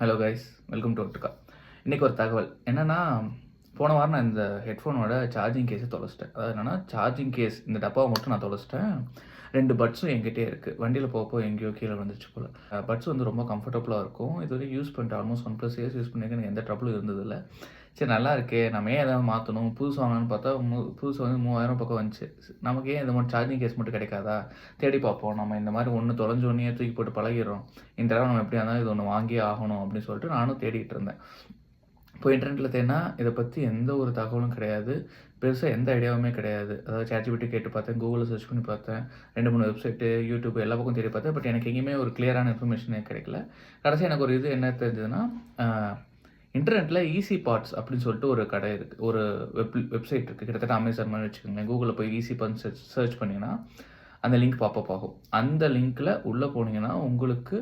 Hello guys, welcome to ஒட்டுக்கா. இன்றைக்கி ஒரு தகவல் என்னென்னா, போன வாரம் நான் இந்த ஹெட்ஃபோனோட சார்ஜிங் கேஸை தொலைச்சிட்டேன். அதாவது என்னென்னா, சார்ஜிங் கேஸ் இந்த டப்பாவை மட்டும் நான் தொலைச்சிட்டேன். 2 பட்ஸும் என்கிட்டயே இருக்குது. வண்டியில் போகப்போ எங்கேயோ கீழே வந்துருச்சு போல். பட்ஸ் வந்து ரொம்ப கம்ஃபர்டபுளாக இருக்கும். இது வரைக்கும் யூஸ் பண்ணிட்டு ஆல்மோஸ்ட் 1+ இயர்ஸ் யூஸ் பண்ணியிருக்கேன். எனக்கு எந்த ட்ரபிளும் இருந்ததில்லை. சரி, நல்லா இருக்கே, நம்ம ஏன் எதாவது மாற்றணும், புதுசு வாங்கலான்னு பார்த்தா புதுசு வந்து 3000 பக்கம் வந்துச்சு. நமக்கு ஏன் இந்த மாதிரி சார்ஜிங் கேஸ் மட்டும் கிடைக்காதா, தேடி பார்ப்போம். நம்ம இந்த மாதிரி ஒன்று தொலைஞ்சோடனே தூக்கி போட்டு பழகிடுறோம். இந்த தடவை நம்ம எப்படியா இருந்தாலும் இது ஒன்று வாங்கியே ஆகணும் அப்படின்னு சொல்லிட்டு நானும் தேடிட்டு இருந்தேன். இப்போ இன்டர்நெட்டில் தேடினா இதை பற்றி எந்த ஒரு தகவலும் கிடையாது. பெருசாக எந்த ஐடியாவுமே கிடையாது. அதாவது ChatGPT கேட்டு பார்த்தேன், கூகுளில் சர்ச் பண்ணி பார்த்தேன், 2-3 வெப்சைட்டு, யூடியூப் எல்லா பக்கம் தேடி பார்த்தேன். பட் எனக்கு எங்கேயுமே ஒரு கிளியரான இன்ஃபர்மேஷனே கிடைக்கல. கடைசி எனக்கு ஒரு இது என்ன தெரிஞ்சதுன்னா, இன்டர்நெட்டில் ஈஸி பார்ட்ஸ் அப்படின்னு சொல்லிட்டு ஒரு கடை இருக்குது, ஒரு வெப்சைட் இருக்குது. கிட்டத்தட்ட அமேசான் மாதிரி வச்சுக்கோங்களேன். கூகுளில் போய் ஈஸி பார்ட்ஸ் சர்ச் பண்ணிங்கன்னா அந்த லிங்க் பாப்பப் ஆகும். அந்த லிங்க்கில் உள்ளே போனீங்கன்னா உங்களுக்கு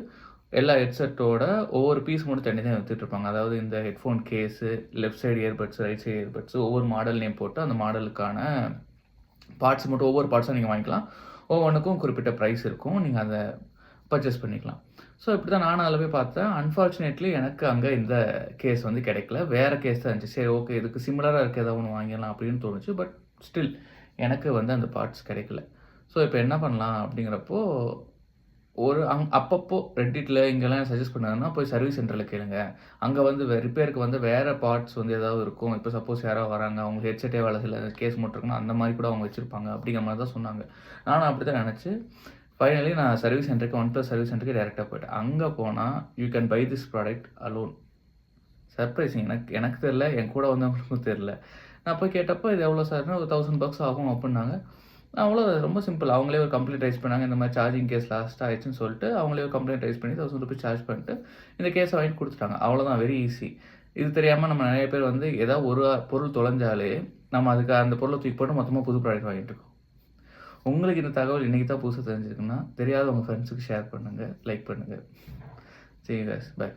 எல்லா ஹெட்செட்டோட ஒவ்வொரு பீஸ் மட்டும் தனி தான் விற்றுட்ருப்பாங்க. அதாவது இந்த headphone case, left side earbuds, right side earbuds, ஒவ்வொரு மாடல் நேம் போட்டு அந்த மாடலுக்கான பார்ட்ஸ் மட்டும் ஒவ்வொரு பார்ட்ஸும் நீங்கள் வாங்கிக்கலாம். ஒவ்வொன்றுக்கும் குறிப்பிட்ட ப்ரைஸ் இருக்கும். நீங்கள் அதை பர்ச்சேஸ் பண்ணிக்கலாம். ஸோ இப்படி தான் நானும் அதில் போய் பார்த்தேன். அன்ஃபார்ச்சுனேட்லி எனக்கு அங்கே இந்த கேஸ் வந்து கிடைக்கல. வேறு கேஸ் தான் இருந்துச்சு. சரி, ஓகே, இதுக்கு சிமிலராக இருக்க ஏதாவது ஒன்று வாங்கிடலாம் அப்படின்னு தோணுச்சு. பட் ஸ்டில் எனக்கு வந்து அந்த பார்ட்ஸ் கிடைக்கல. ஸோ இப்போ என்ன பண்ணலாம் அப்படிங்கிறப்போ, ஒரு அப்பப்போ ரெட்டிட்டில் இங்கெல்லாம் சஜஸ்ட் பண்ணாங்கன்னா போய் சர்வீஸ் சென்டரில் கேளுங்க. அங்கே வந்து ரிப்பேருக்கு வந்து வேறு பார்ட்ஸ் வந்து ஏதாவது இருக்கும். இப்போ சப்போஸ் யாராவது வராங்க, அவங்க ஹெட்செட்டே வேலை செய்யல, கேஸ் மட்டும் இருக்குன்னா அந்த மாதிரி கூட அவங்க வச்சுருப்பாங்க அப்படிங்கிற மாதிரி தான் சொன்னாங்க. நானும் அப்படி தான் நினச்சி ஃபைனலி நான் சர்வீஸ் சென்டருக்கு, OnePlus சர்வீஸ் சென்டருக்கு டேரெக்டாக போய்ட்டேன். அங்கே போனால் you can buy this product alone. Surprising. எனக்கு தெரில, என் கூட வந்தவங்களுக்கும் தெரில. நான் போய் கேட்டப்போ இது எவ்வளோ சார்னா ஒரு $1000 ஆகும் அப்படின்னாங்க. அவ்வளோ ரொம்ப சிம்பிள். அவங்களே ஒரு கம்ப்ளைண்ட் ரைஸ் பண்ணாங்க. இந்த மாதிரி சார்ஜிங் கேஸ் லாஸ்ட் ஆயிடுச்சுன்னு சொல்லிட்டு அவங்களே ஒரு கம்ப்ளைண்ட் ரைஸ் பண்ணி $1000 சார்ஜ் பண்ணிட்டு இந்த கேஸை வாங்கி கொடுத்துட்டாங்க. அவ்வளோதான், வெரி ஈஸி. இது தெரியாமல் நம்ம நிறைய பேர் வந்து ஏதாவது ஒரு பொருள் தொலைஞ்சாலே நம்ம அதுக்கு அந்த பொருளை தூக்கி போட்டு மொத்தமாக புது ப்ராடக்ட் வாங்கிட்டு இருக்கோம். உங்களுக்கு இந்த தகவல் இன்றைக்கி தான் புதுசாக தெரிஞ்சிருக்குன்னா தெரியாத உங்கள் ஃப்ரெண்ட்ஸுக்கு ஷேர் பண்ணுங்கள், லைக் பண்ணுங்கள். See you guys. Bye.